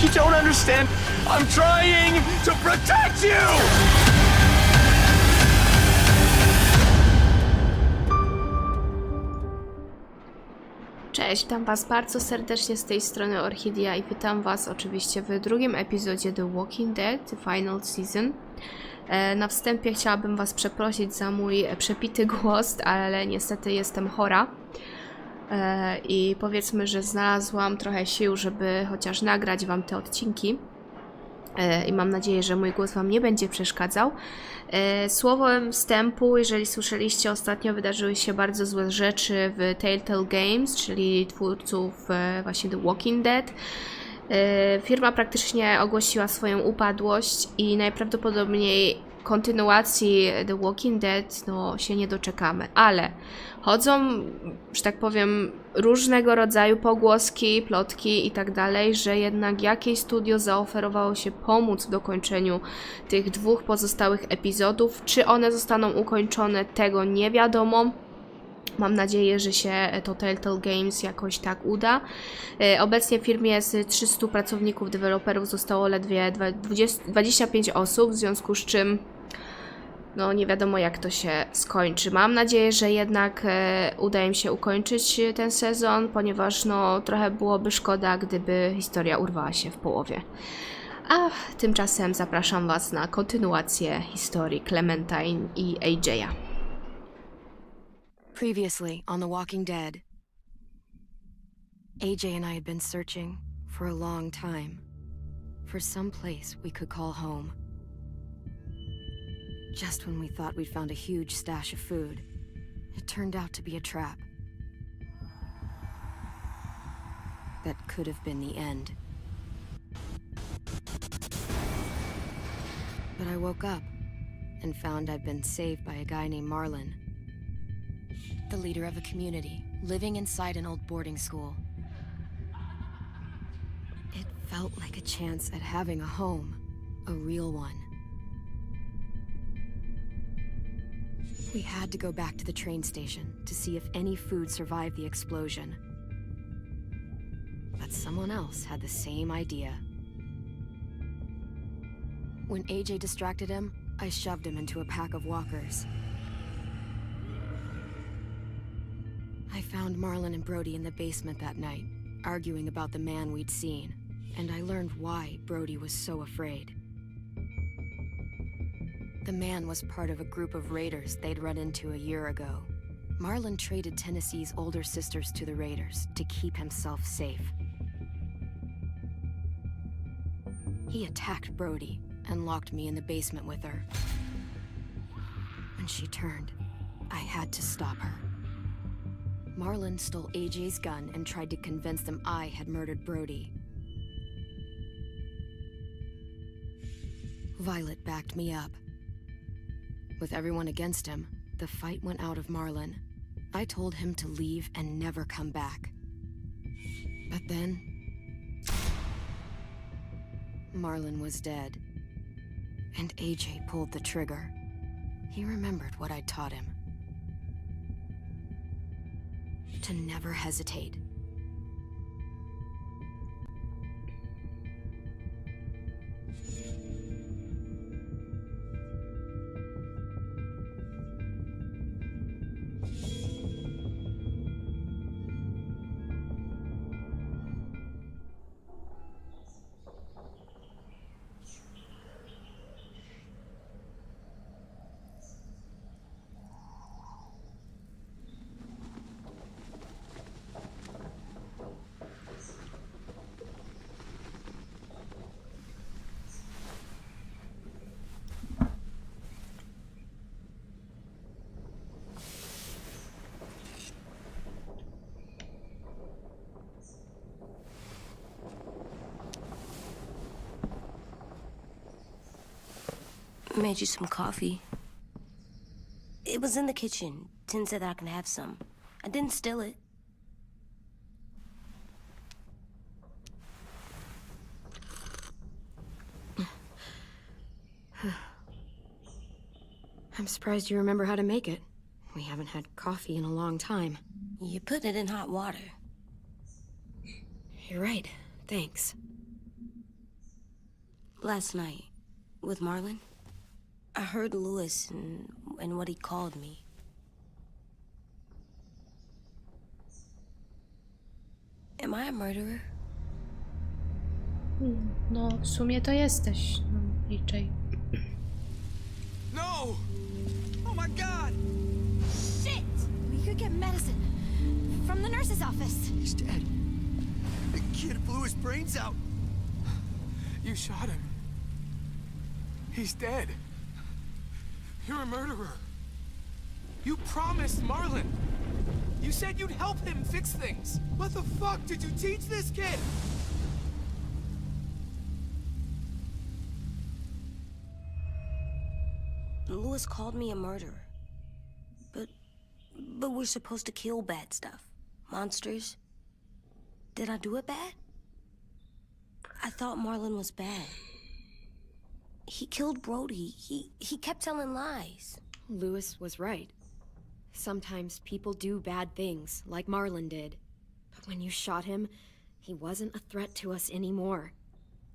You don't understand. I'm trying to protect you! Cześć, witam Was bardzo serdecznie z tej strony Orchidea i witam Was oczywiście w drugim epizodzie The Walking Dead, The Final Season. Na wstępie chciałabym Was przeprosić za mój przepity głos, ale niestety jestem chora. I powiedzmy, że znalazłam trochę sił, żeby chociaż nagrać Wam te odcinki. I mam nadzieję, że mój głos Wam nie będzie przeszkadzał. Słowem wstępu, jeżeli słyszeliście, ostatnio wydarzyły się bardzo złe rzeczy w Telltale Games, czyli twórców właśnie The Walking Dead. Firma praktycznie ogłosiła swoją upadłość i najprawdopodobniej kontynuacji The Walking Dead się nie doczekamy, ale chodzą, że tak powiem, różnego rodzaju pogłoski, plotki i tak dalej, że jednak jakieś studio zaoferowało się pomóc w dokończeniu tych dwóch pozostałych epizodów. Czy one zostaną ukończone, tego nie wiadomo. Mam nadzieję, że się to Telltale Games jakoś tak uda. Obecnie w firmie z 300 pracowników, deweloperów zostało ledwie 25 osób, w związku z czym nie wiadomo, jak to się skończy. Mam nadzieję, że jednak uda im się ukończyć ten sezon, ponieważ trochę byłoby szkoda, gdyby historia urwała się w połowie. A tymczasem zapraszam Was na kontynuację historii Clementine i AJ'a. Previously on The Walking Dead, AJ and I had been searching for a long time for some place we could call home. Just when we thought we'd found a huge stash of food, it turned out to be a trap. That could have been the end. But I woke up and found I'd been saved by a guy named Marlon, the leader of a community, living inside an old boarding school. It felt like a chance at having a home, a real one. We had to go back to the train station to see if any food survived the explosion. But someone else had the same idea. When AJ distracted him, I shoved him into a pack of walkers. I found Marlon and Brody in the basement that night, arguing about the man we'd seen, and I learned why Brody was so afraid. The man was part of a group of raiders they'd run into a year ago. Marlon traded Tennessee's older sisters to the raiders to keep himself safe. He attacked Brody and locked me in the basement with her. When she turned, I had to stop her. Marlon stole AJ's gun and tried to convince them I had murdered Brody. Violet backed me up. With everyone against him, the fight went out of Marlon. I told him to leave and never come back. But then, Marlon was dead, and AJ pulled the trigger. He remembered what I'd taught him. To never hesitate. Made you some coffee. It was in the kitchen. Tin said that I can have some. I didn't steal it. I'm surprised you remember how to make it. We haven't had coffee in a long time. You put it in hot water. You're right. Thanks. Last night, with Marlon, I heard Lewis and what he called me. Am I a murderer? No, w sumie to jesteś. No, raczej. No! Oh my god! Shit! We could get medicine from the nurse's office. He's dead. The kid blew his brains out. You shot him. He's dead. You're a murderer. You promised Marlon. You said you'd help him fix things. What the fuck did you teach this kid? Lewis called me a murderer. But we're supposed to kill bad stuff. Monsters. Did I do it bad? I thought Marlon was bad. He killed Brody. He kept telling lies. Lewis was right. Sometimes people do bad things, like Marlon did. But when you shot him, he wasn't a threat to us anymore.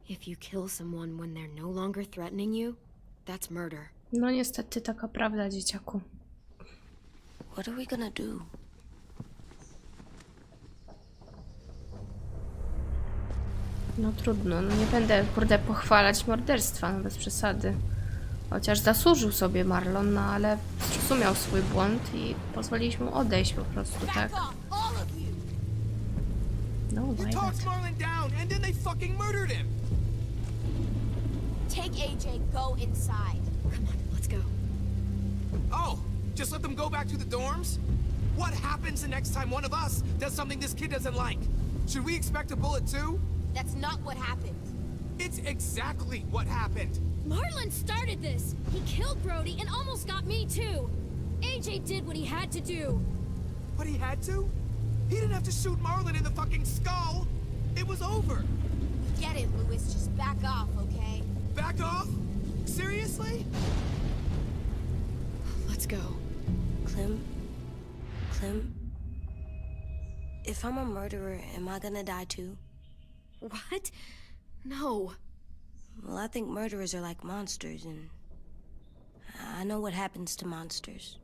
If you kill someone when they're no longer threatening you, that's murder. No niestety taka prawda, dzieciaku. What are we gonna do? No trudno, no nie będę, kurde, pochwalać morderstwa, no bez przesady. Chociaż zasłużył sobie Marlon, no ale zrozumiał swój błąd i pozwoliliśmy mu odejść po prostu, tak? No, You why talked not? Marlon down and then they fucking murdered him. Take AJ, go inside. Come on, let's go. Oh, just let them go back to the dorms? What happens the next time one of us does something this kid doesn't like? Should we expect a bullet too? That's not what happened. It's exactly what happened. Marlon started this. He killed Brody and almost got me too. AJ did what he had to do. But he had to? He didn't have to shoot Marlon in the fucking skull. It was over. Get it, Lewis. Just back off, okay? Back off? Seriously? Let's go. Clem? If I'm a murderer, am I gonna die too? What? No. Well, I think murderers are like monsters, and I know what happens to monsters.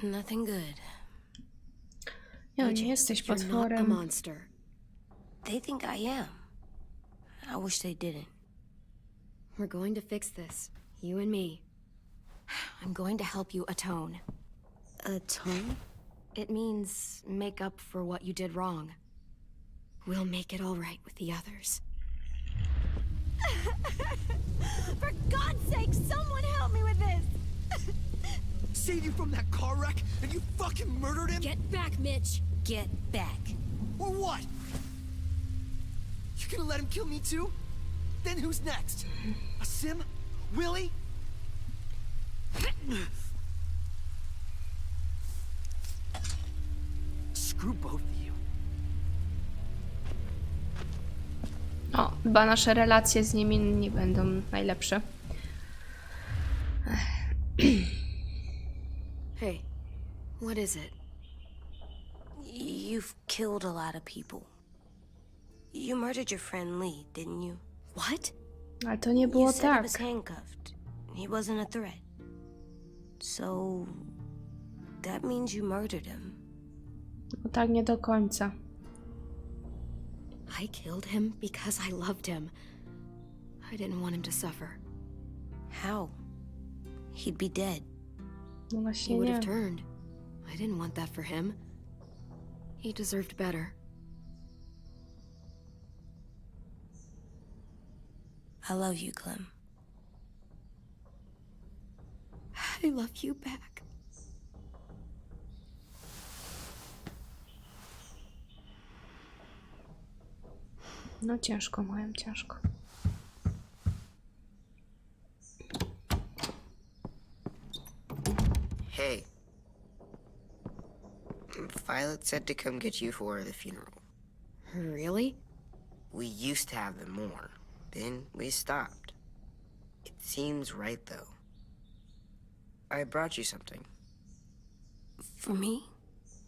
Nothing good. Ja, nie jesteś You're not a potworem. monster. They think I am. I wish they didn't. We're going to fix this. You and me. I'm going to help you atone. Atone? It means make up for what you did wrong. We'll make it all right with the others. For God's sake, someone help me with this! Saved you from that car wreck and you fucking murdered him? Get back, Mitch! Get back. Or what? You gonna let him kill me too? Then who's next? A Sim? Willie? Screw both of you. O, chyba nasze relacje z nimi nie będą najlepsze. Hey, what is it? You've killed a lot of people. You murdered your friend Lee, didn't you? What? Ale to nie było You said he tak. was handcuffed. He wasn't a threat. So that means you murdered him. No tak nie do końca. I killed him because I loved him. I didn't want him to suffer. How? He'd be dead. No He właśnie would nie. have turned. I didn't want that for him. He deserved better. I love you, Clem. I love you back. No ciężko, moją ciężko. Hey. Violet said to come get you for the funeral. Really? We used to have them more. Then we stopped. It seems right, though. I brought you something. For me?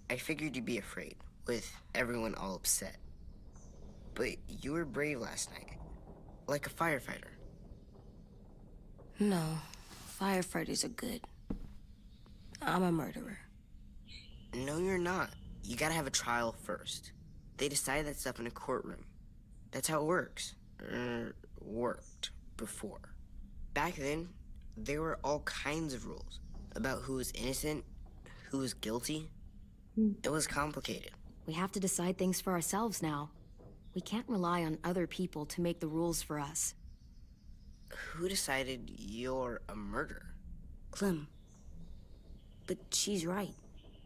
I figured you'd be afraid, with everyone all upset. But you were brave last night. Like a firefighter. No, firefighters are good. I'm a murderer. No, you're not. You gotta have a trial first. They decide that stuff in a courtroom. That's how it works. Worked before. Back then, there were all kinds of rules about who was innocent, who was guilty. It was complicated. We have to decide things for ourselves now. We can't rely on other people to make the rules for us. Who decided you're a murderer? Clem. But she's right.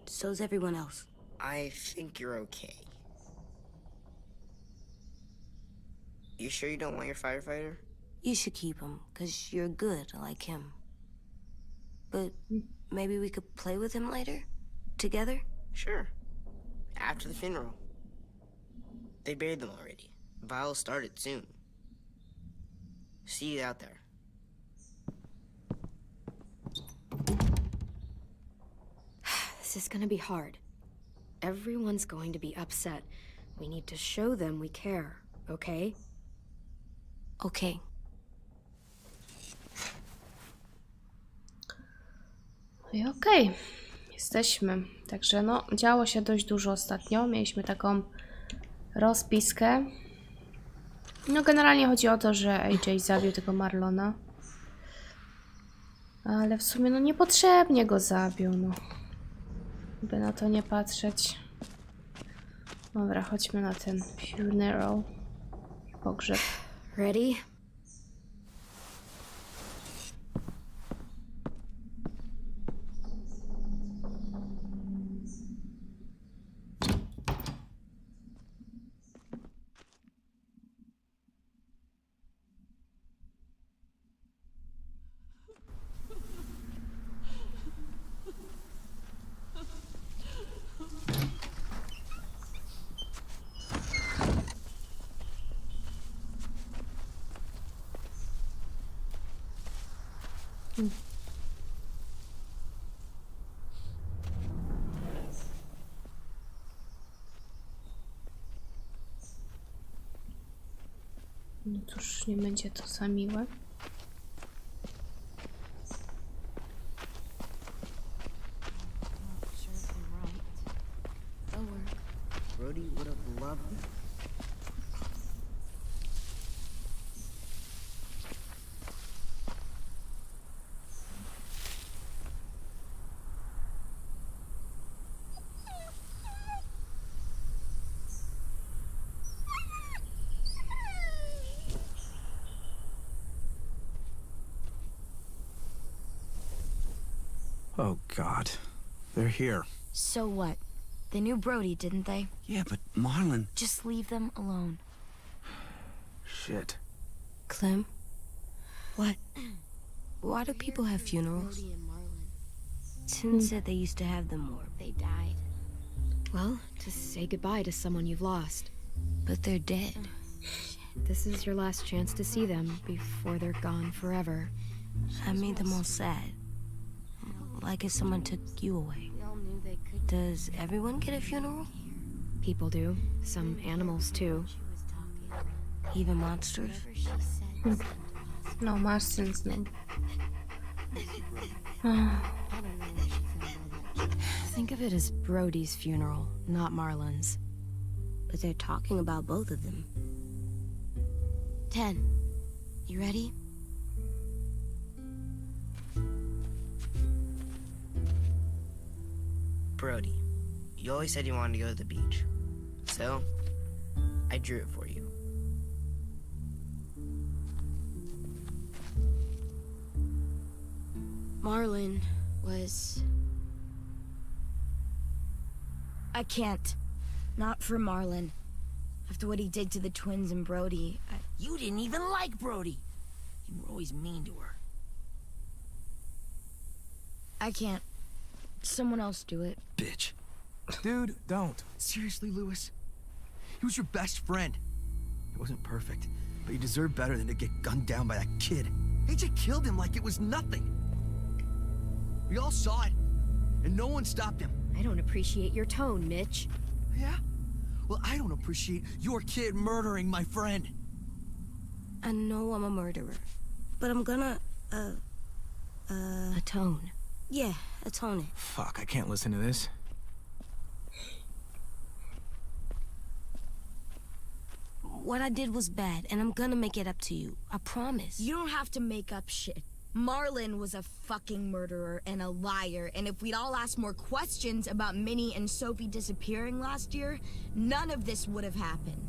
So's everyone else. I think you're okay. You sure you don't want your firefighter? You should keep him, 'cause you're good like him. But maybe we could play with him later? Together? Sure. After the funeral. They buried them already. Vile'll start it soon. See you out there. This is gonna be hard. Everyone's going to be upset. We need to show them we care, okay? Okay. I okej. Jesteśmy. Także no, działo się dość dużo ostatnio. Mieliśmy taką rozpiskę. No generalnie chodzi o to, że AJ zabił tego Marlona. Ale w sumie no niepotrzebnie go zabił, no. By na to nie patrzeć. Dobra, chodźmy na ten funeral. Pogrzeb. Ready? No cóż, nie będzie to za miłe. Brody would have loved them. Oh, God. They're here. So what? They knew Brody, didn't they? Yeah, but Marlon... Just leave them alone. Shit. Clem? What? Why do people have funerals? Brody and Marlon. Tin said they used to have them more. They died. Well, to say goodbye to someone you've lost. But they're dead. This is your last chance to see them before they're gone forever. I made them all sad. Like if someone took you away. We all knew they could. Does everyone get a funeral? People do. Some animals too. Even monsters? No, masz sens z nim. Think of it as Brody's funeral, not Marlon's. But they're talking about both of them. 10. You ready? Brody, you always said you wanted to go to the beach. So, I drew it for you. Marlon was... I can't. Not for Marlon. After what he did to the twins and Brody, You didn't even like Brody. You were always mean to her. I can't. Someone else do it. Bitch. Dude, don't. Seriously, Lewis? He was your best friend. He wasn't perfect, but he deserved better than to get gunned down by that kid. AJ killed him like it was nothing. We all saw it, and no one stopped him. I don't appreciate your tone, Mitch. Yeah? Well, I don't appreciate your kid murdering my friend. I know I'm a murderer, but I'm gonna, Atone. yeah, atone it. Fuck, I can't listen to this. What I did was bad, and I'm gonna make it up to you. I promise. You don't have to make up shit. Marlon was a fucking murderer and a liar, and if we'd all asked more questions about Minnie and Sophie disappearing last year, none of this would have happened.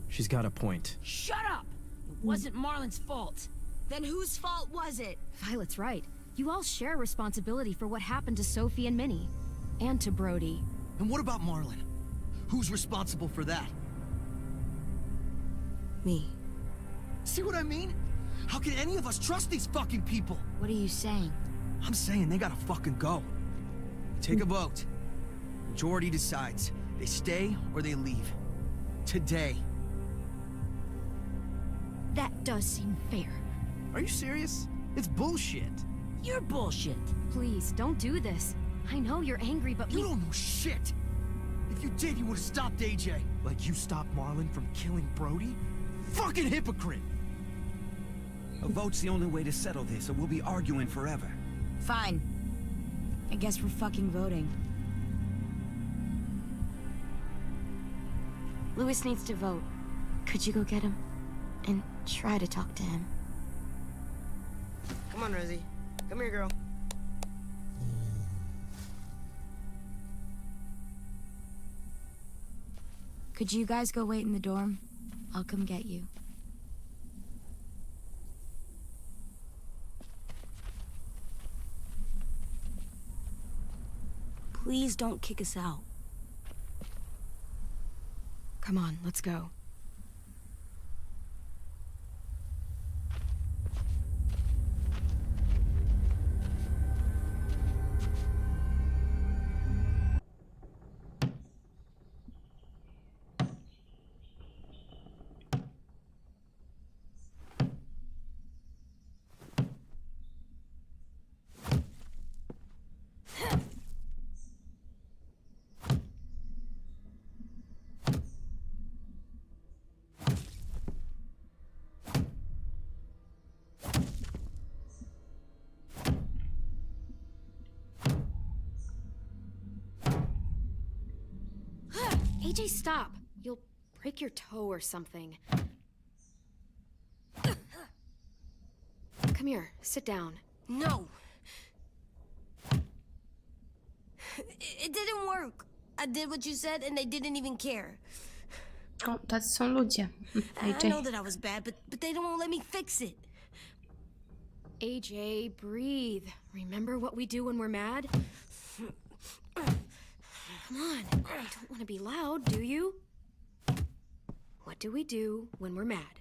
She's got a point. Shut up! It wasn't Marlon's fault. Then whose fault was it? Violet's right. You all share responsibility for what happened to Sophie and Minnie. And to Brody. And what about Marlon? Who's responsible for that? Me. See what I mean? How can any of us trust these fucking people? What are you saying? I'm saying they gotta fucking go. Take a vote. Majority decides. They stay or they leave. Today. That does seem fair. Are you serious? It's bullshit. You're bullshit. Please, don't do this. I know you're angry, but You don't know shit! If you did, you would've stopped AJ. Like you stopped Marlon from killing Brody? Fucking hypocrite! A vote's the only way to settle this, or we'll be arguing forever. Fine. I guess we're fucking voting. Louis needs to vote. Could you go get him? And try to talk to him. Come on, Rosie. Come here, girl. Could you guys go wait in the dorm? I'll come get you. Please don't kick us out. come on, let's go. AJ, stop! You'll break your toe or something. Come here, sit down. No. It didn't work. I did what you said and they didn't even care. O, tacy są ludzie. I AJ. know that I was bad, but they don't let me fix it. AJ, breathe. Remember what we do when we're mad? Come on, you don't want to be loud, do you? What do we do when we're mad?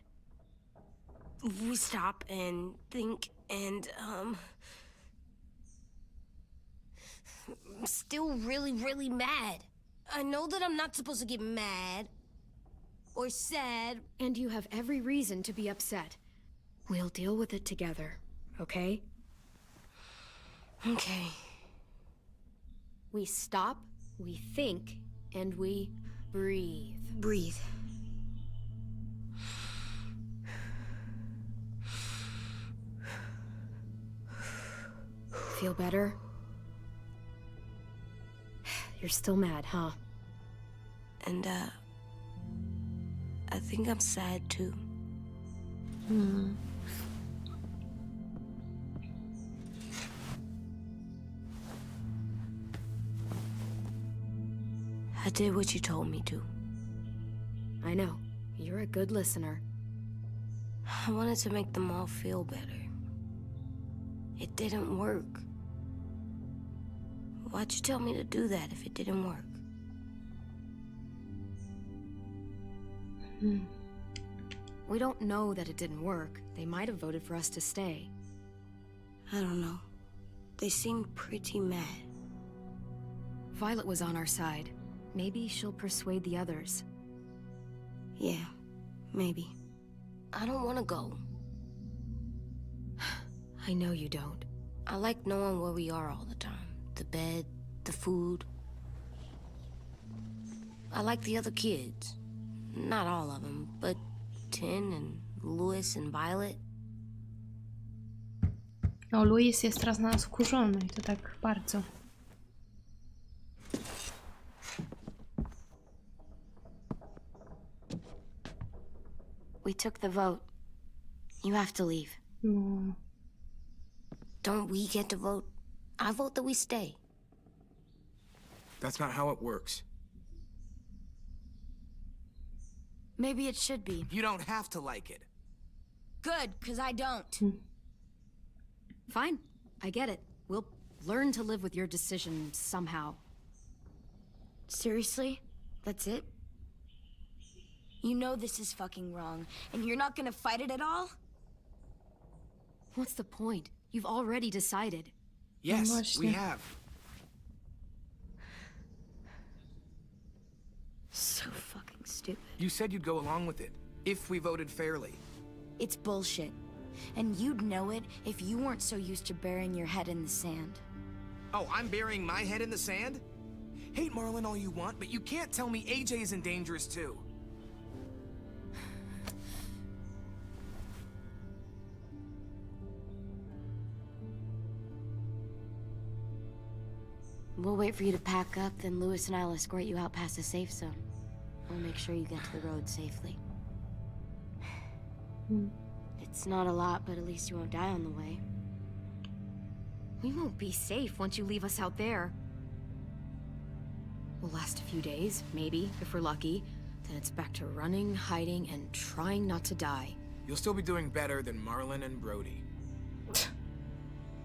We stop and think and, I'm still really, really mad. I know that I'm not supposed to get mad or sad. And you have every reason to be upset. We'll deal with it together, okay? Okay. We stop, we think, and we breathe. Breathe. Feel better? You're still mad, huh? And, I think I'm sad too. I did what you told me to. I know. You're a good listener. I wanted to make them all feel better. It didn't work. Why'd you tell me to do that if it didn't work? We don't know that it didn't work. They might have voted for us to stay. I don't know. They seemed pretty mad. Violet was on our side. Maybe she'll persuade the others. Yeah, maybe. I don't want to go. I know you don't. I like knowing where we are all the time. The bed, the food. I like the other kids. Not all of them, but Tin and Louis and Violet. No, Louis jest teraz na nas wkurzony i to tak bardzo. We took the vote. You have to leave. No. Don't we get to vote? I vote that we stay. That's not how it works. Maybe it should be. You don't have to like it. Good, because I don't. Fine, I get it. We'll learn to live with your decision somehow. Seriously? That's it? You know this is fucking wrong, and you're not gonna fight it at all? What's the point? You've already decided. Yes, we have. So fucking stupid. You said you'd go along with it, if we voted fairly. It's bullshit. And you'd know it if you weren't so used to burying your head in the sand. Oh, I'm burying my head in the sand? Hate Marlin all you want, but you can't tell me AJ isn't dangerous too. We'll wait for you to pack up, then Louis and I'll escort you out past the safe zone. We'll make sure you get to the road safely. It's not a lot, but at least you won't die on the way. We won't be safe once you leave us out there. We'll last a few days, maybe, if we're lucky. Then it's back to running, hiding, and trying not to die. You'll still be doing better than Marlin and Brody.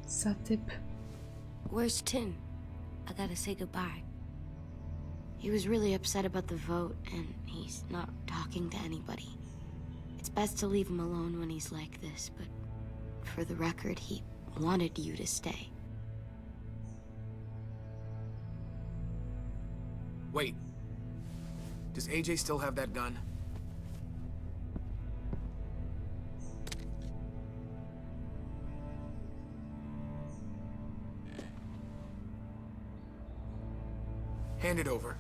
Za typ. Where's Tin? I gotta say goodbye. He was really upset about the vote, and he's not talking to anybody. It's best to leave him alone when he's like this, but for the record, he wanted you to stay. Wait. Does AJ still have that gun? Hand it over.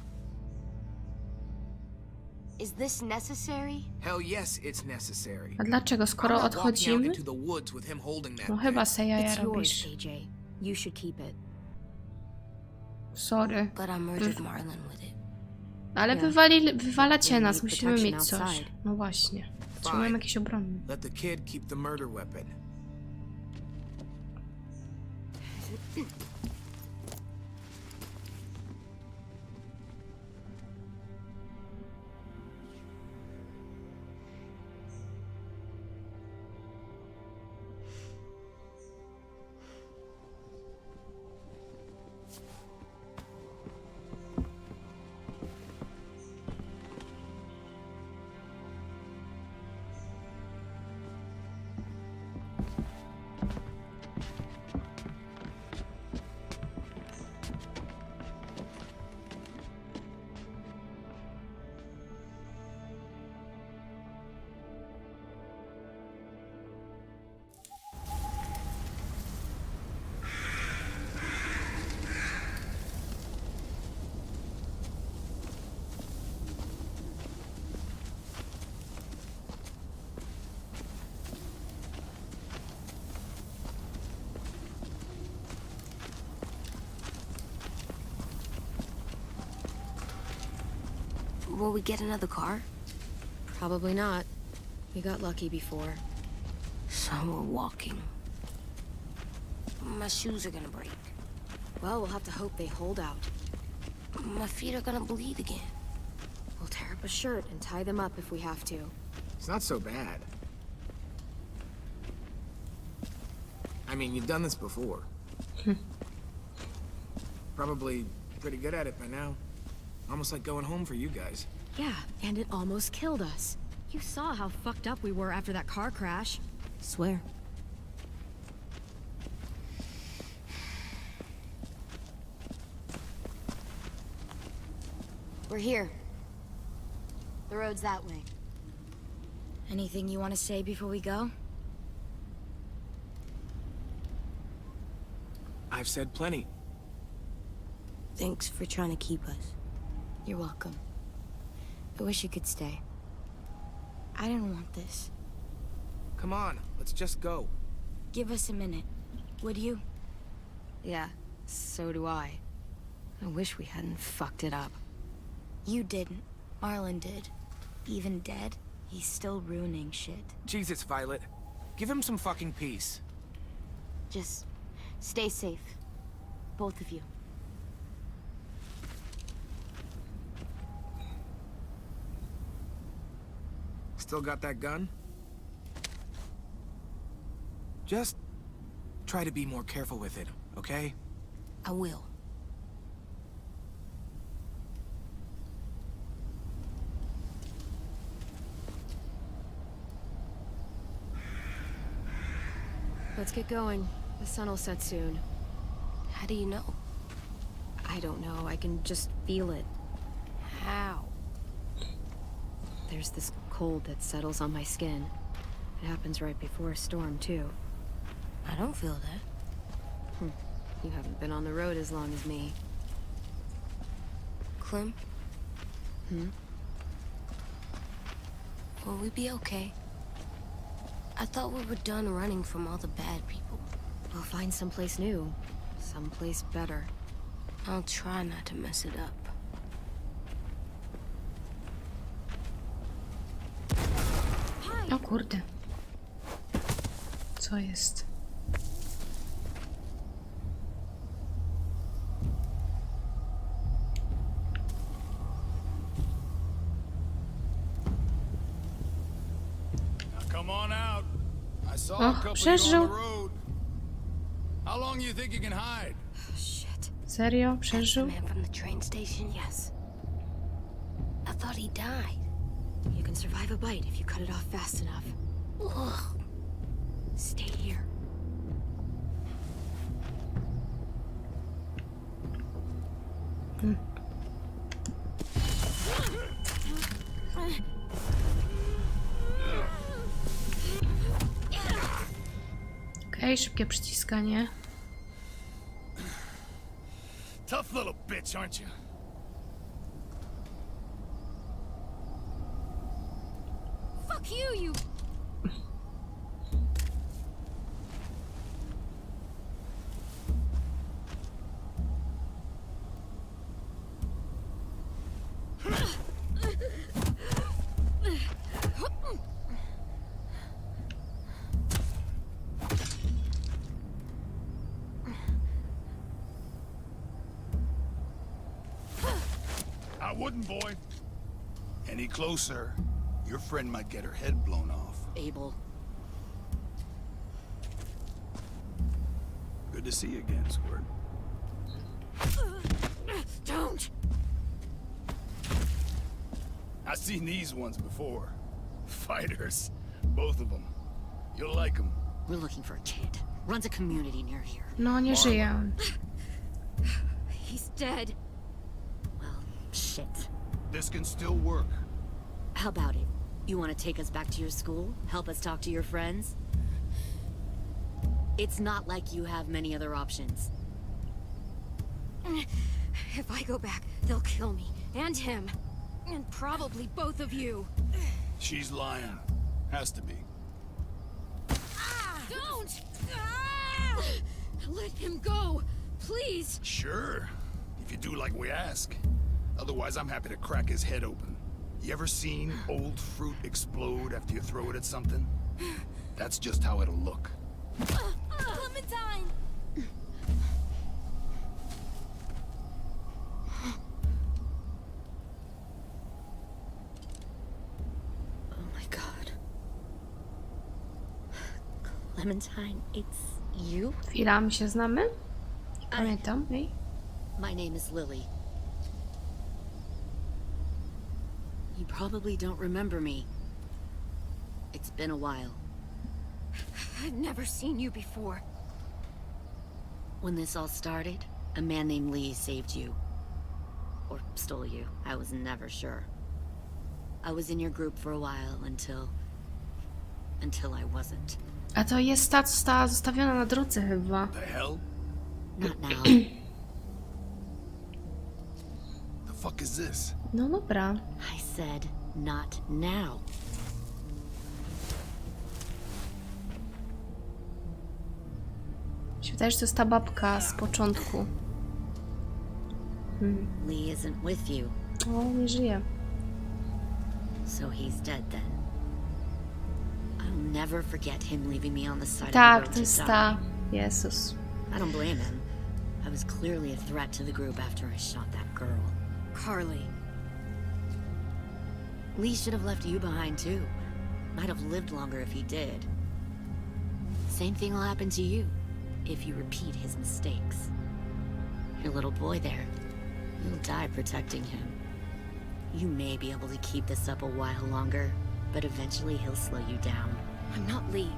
Is this necessary? Hell yes, it's necessary. A dlaczego? Skoro I'm not walking out odchodzimy? into the woods with him holding that No thing. chyba se jaja It's yours, robisz. AJ. You should keep it. Sorry. But I murdered Marlin with it. Ale wywalacie nas, musimy mieć coś. No właśnie. Potrzebujemy jakiś obronny. Let the kid keep the murder weapon. Will we get another car? Probably not. We got lucky before. So we're walking. My shoes are gonna break. Well, we'll have to hope they hold out. My feet are gonna bleed again. We'll tear up a shirt and tie them up if we have to. It's not so bad. I mean, you've done this before. Probably pretty good at it by now. Almost like going home for you guys. Yeah, and it almost killed us. You saw how fucked up we were after that car crash. Swear. We're here. The road's that way. Anything you want to say before we go? I've said plenty. Thanks for trying to keep us. You're welcome. I wish you could stay. I didn't want this. Come on, let's just go. Give us a minute, would you? Yeah, so do I. I wish we hadn't fucked it up. You didn't. Marlon did. Even dead, he's still ruining shit. Jesus, Violet. Give him some fucking peace. Just stay safe. Both of you. Still got that gun? Just try to be more careful with it, okay? I will. Let's get going. The sun will set soon. How do you know? I don't know. I can just feel it. How? There's this cold that settles on my skin. It happens right before a storm, too. I don't feel that. You haven't been on the road as long as me. Clem? Will we be okay? I thought we were done running from all the bad people. We'll find someplace new. Someplace better. I'll try not to mess it up. O kurde. Co jest? Come on out. I saw Oh, a couple of you przeżył. on the road. How long do you think you can hide? Shit. Serio? Przeżył? Man from the train station? Yes. I thought he died. You can survive a bite if you cut it off fast enough. Ugh. Stay here. Okej, szybkie przyciskanie. Tough little bitch, aren't you? Fuck you, you... I wouldn't, boy. Any closer, your friend might get her head blown off. Abel. Good to see you again, Squirt. Don't! I've seen these ones before. Fighters. Both of them. You'll like them. We're looking for a kid. Runs a community near here. No, nie żyje. He's dead. Well, shit. This can still work. How about it? You want to take us back to your school? Help us talk to your friends? It's not like you have many other options. If I go back, they'll kill me. And him. And probably both of you. She's lying. Has to be. Don't! Let him go! Please! Sure. If you do like we ask. Otherwise, I'm happy to crack his head open. You ever seen old fruit explode after you throw it at something? That's just how it'll look. Clementine! Oh my god. Clementine, it's you? Chwila, my się znamy? Nie pamiętam. Ej. My name is Lily. You probably don't remember me. It's been a while. I've never seen you before. When this all started, a man named Lee saved you. Or stole you. I was never sure. I was in your group for a while until I wasn't. A to jest ta, co została zostawiona na drodze chyba. The hell? Not now. The fuck is this? No dobra. I said, not now. Wydaje się, że to jest ta babka z początku. Lee isn't with you. O, nie żyje. So he's dead then. I'll never forget him leaving me on the side of the Tak, road to to jest die. ta. Jezus. I don't blame him. I was clearly a threat to the group after I shot that girl. Carly. Lee should have left you behind too. Might have lived longer if he did. Same thing will happen to you if you repeat his mistakes. Your little boy there, you'll die protecting him. You may be able to keep this up a while longer, but eventually he'll slow you down. I'm not Lee.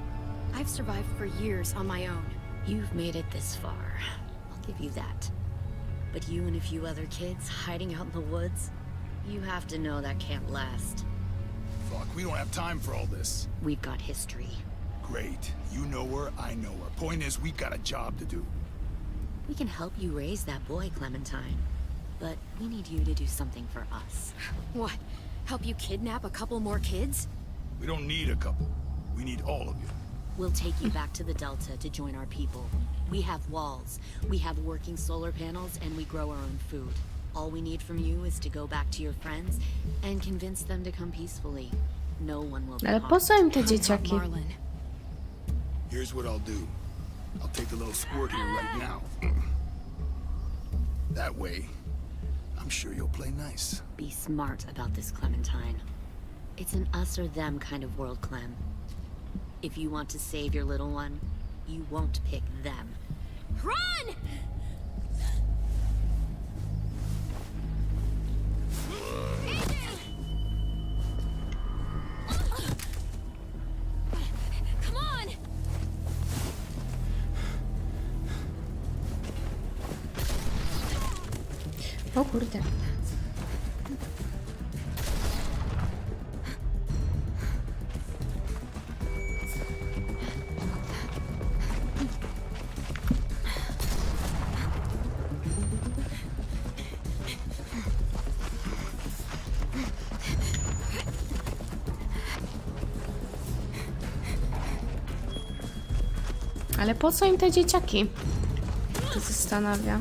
I've survived for years on my own. You've made it this far. I'll give you that. But you and a few other kids hiding out in the woods, you have to know that can't last. Fuck, we don't have time for all this. We've got history. Great. You know her, I know her. Point is, we've got a job to do. We can help you raise that boy, Clementine. But we need you to do something for us. What? Help you kidnap a couple more kids? We don't need a couple. We need all of you. We'll take you back to the Delta to join our people. We have walls, we have working solar panels, and we grow our own food. All we need from you is to go back to your friends and convince them to come peacefully. No one will be Ale po co im te harmed. dzieciaki? Marlin. Here's what I'll do. I'll take a little squirt here right now. That way, I'm sure you'll play nice. Be smart about this, Clementine. It's an us or them kind of world, Clem. If you want to save your little one, you won't pick them. Run! Come on! O kurde. Ale po co im te dzieciaki? To zastanawia.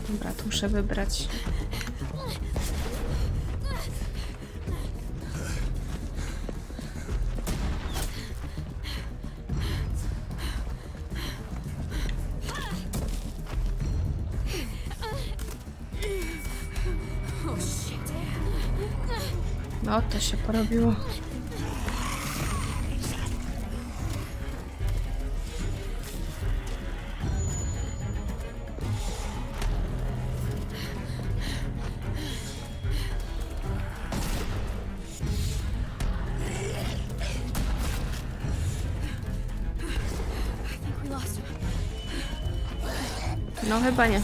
Dobra, tu muszę wybrać. No, to się porobiło. No chyba nie.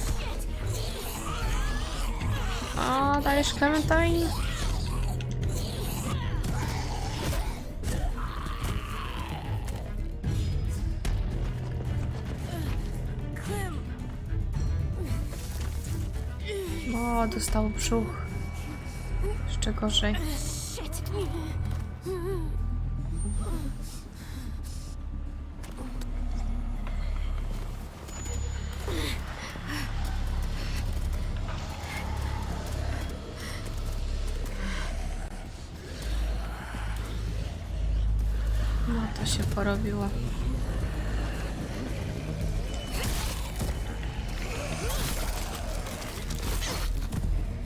O, dajesz Clementine. O, dostał brzuch. Jeszcze gorzej. No to się porobiło.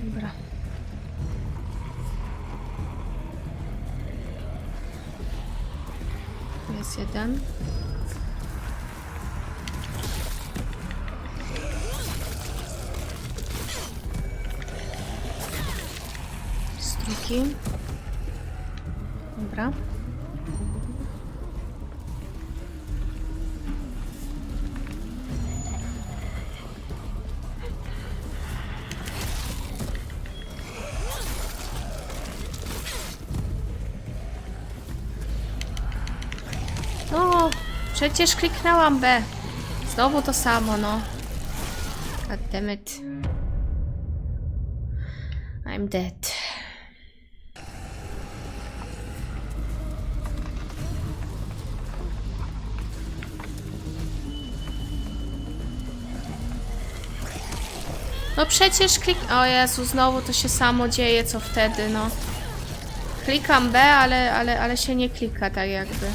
Dobra. Jest jeden. Jest drugi. Dobra. No, przecież kliknęłam B. Znowu to samo, no. God damn it. I'm dead. No przecież O Jezu, znowu to się samo dzieje, co wtedy, no. Klikam B, ale się nie klika tak jakby.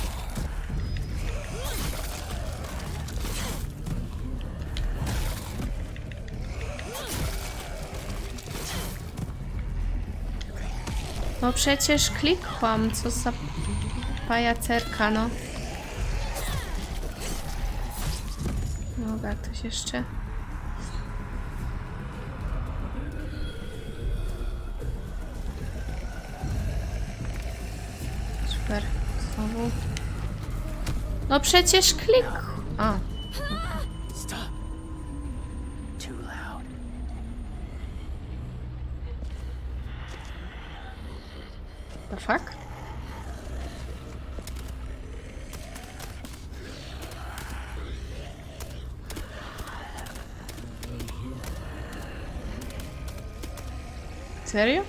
No przecież klikłam, co za pajacerka, no. Dobra, ktoś jeszcze. Super, znowu. No przecież klik. A. Stop. Too loud. The fuck? Serio?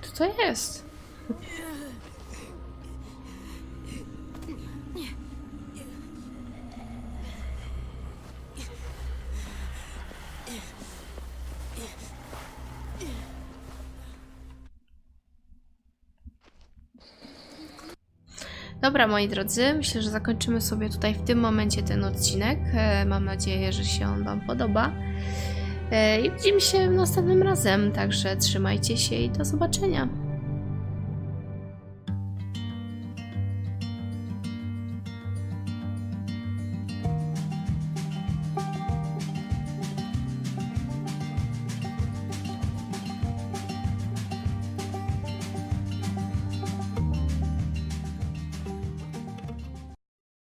Co to jest? Dobra, moi drodzy, myślę, że zakończymy sobie tutaj w tym momencie ten odcinek. Mam nadzieję, że się on wam podoba. I widzimy się następnym razem, także trzymajcie się i do zobaczenia.